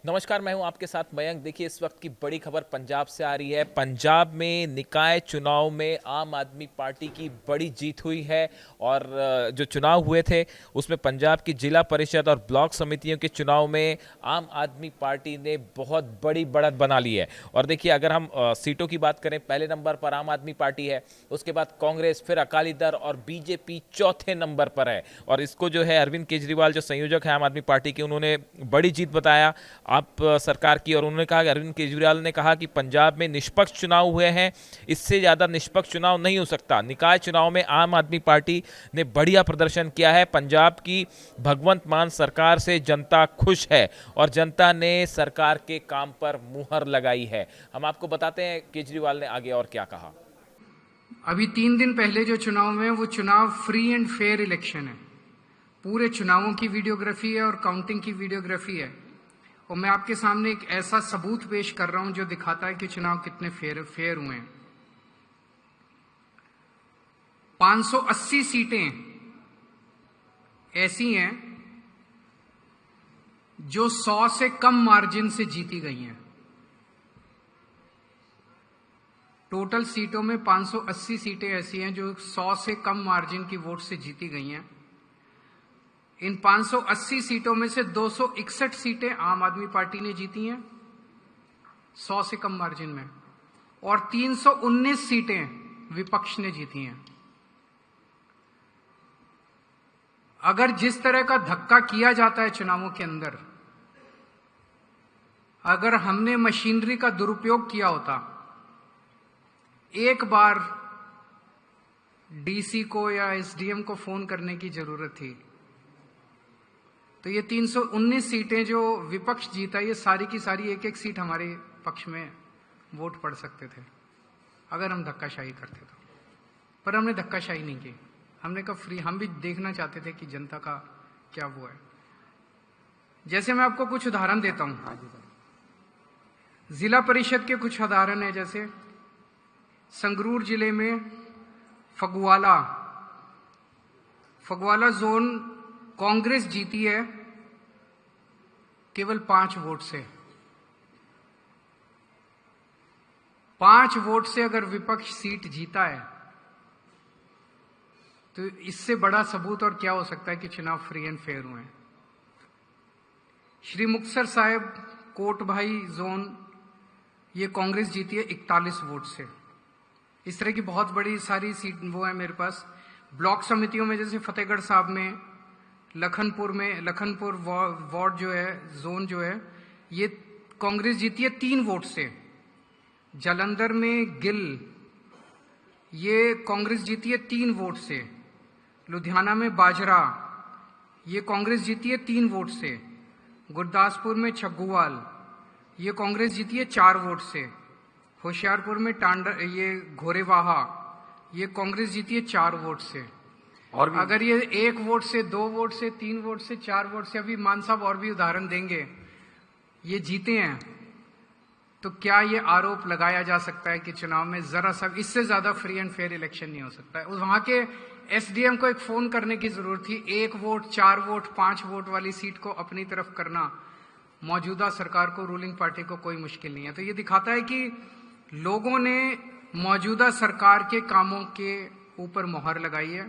नमस्कार, मैं हूं आपके साथ मयंक। देखिए, इस वक्त की बड़ी खबर पंजाब से आ रही है। पंजाब में निकाय चुनाव में आम आदमी पार्टी की बड़ी जीत हुई है और जो चुनाव हुए थे उसमें पंजाब की जिला परिषद और ब्लॉक समितियों के चुनाव में आम आदमी पार्टी ने बहुत बड़ी बढ़त बना ली है। और देखिए, अगर हम सीटों की बात करें, पहले नंबर पर आम आदमी पार्टी है, उसके बाद कांग्रेस, फिर अकाली दल और बीजेपी चौथे नंबर पर है। और इसको जो है अरविंद केजरीवाल, जो संयोजक है आम आदमी पार्टी के, उन्होंने बड़ी जीत बताया आप सरकार की। और उन्होंने कहा कि अरविंद केजरीवाल ने कहा कि पंजाब में निष्पक्ष चुनाव हुए हैं, इससे ज़्यादा निष्पक्ष चुनाव नहीं हो सकता। निकाय चुनाव में आम आदमी पार्टी ने बढ़िया प्रदर्शन किया है। पंजाब की भगवंत मान सरकार से जनता खुश है और जनता ने सरकार के काम पर मुहर लगाई है। हम आपको बताते हैं केजरीवाल ने आगे और क्या कहा। अभी 3 दिन पहले जो चुनाव में वो चुनाव फ्री एंड फेयर इलेक्शन है। पूरे चुनावों की वीडियोग्राफी है और काउंटिंग की वीडियोग्राफी है। और मैं आपके सामने एक ऐसा सबूत पेश कर रहा हूं जो दिखाता है कि चुनाव कितने फेयर हुए हैं। 580 सीटें ऐसी हैं जो 100 से कम मार्जिन से जीती गई हैं। टोटल सीटों में 580 सीटें ऐसी हैं जो 100 से कम मार्जिन की वोट से जीती गई हैं। इन 580 सीटों में से 261 सीटें आम आदमी पार्टी ने जीती हैं 100 से कम मार्जिन में, और 319 सीटें विपक्ष ने जीती हैं। अगर जिस तरह का धक्का किया जाता है चुनावों के अंदर, अगर हमने मशीनरी का दुरुपयोग किया होता, एक बार डीसी को या एसडीएम को फोन करने की जरूरत थी, तो ये 319 सीटें जो विपक्ष जीता, ये सारी की सारी एक एक सीट हमारे पक्ष में वोट पड़ सकते थे अगर हम धक्काशाही करते तो। पर हमने धक्काशाही नहीं की। हमने कहा फ्री, हम भी देखना चाहते थे कि जनता का क्या वो है। जैसे मैं आपको कुछ उदाहरण देता हूं, जिला परिषद के कुछ उदाहरण है। जैसे संगरूर जिले में फगवाला जोन कांग्रेस जीती है केवल 5 वोट से। 5 वोट से अगर विपक्ष सीट जीता है तो इससे बड़ा सबूत और क्या हो सकता है कि चुनाव फ्री एंड फेयर हुए हैं। श्री मुक्तसर साहिब कोटभाई जोन, ये कांग्रेस जीती है 41 वोट से। इस तरह की बहुत बड़ी सारी सीट वो है मेरे पास। ब्लॉक समितियों में जैसे फतेहगढ़ साहब में, लखनपुर वार्ड जो है, जोन जो है, ये कांग्रेस जीती है 3 वोट से। जालंधर में गिल, ये कांग्रेस जीती है 3 वोट से। लुधियाना में बाजरा, ये कांग्रेस जीती है 3 वोट से। गुरदासपुर में छग्गुवाल, ये कांग्रेस जीती है 4 वोट से। होशियारपुर में ये घोरेवाहा, ये कांग्रेस जीती है 4 वोट से। और अगर ये 1 वोट से, 2 वोट से, 3 वोट से, 4 वोट से, अभी मान साहब और भी उदाहरण देंगे, ये जीते हैं, तो क्या ये आरोप लगाया जा सकता है कि चुनाव में जरा सा इससे ज्यादा फ्री एंड फेयर इलेक्शन नहीं हो सकता है? वहां के एसडीएम को एक फोन करने की जरूरत थी। 1 वोट, 4 वोट, 5 वोट वाली सीट को अपनी तरफ करना मौजूदा सरकार को, रूलिंग पार्टी को कोई मुश्किल नहीं है। तो ये दिखाता है कि लोगों ने मौजूदा सरकार के कामों के ऊपर मुहर लगाई है।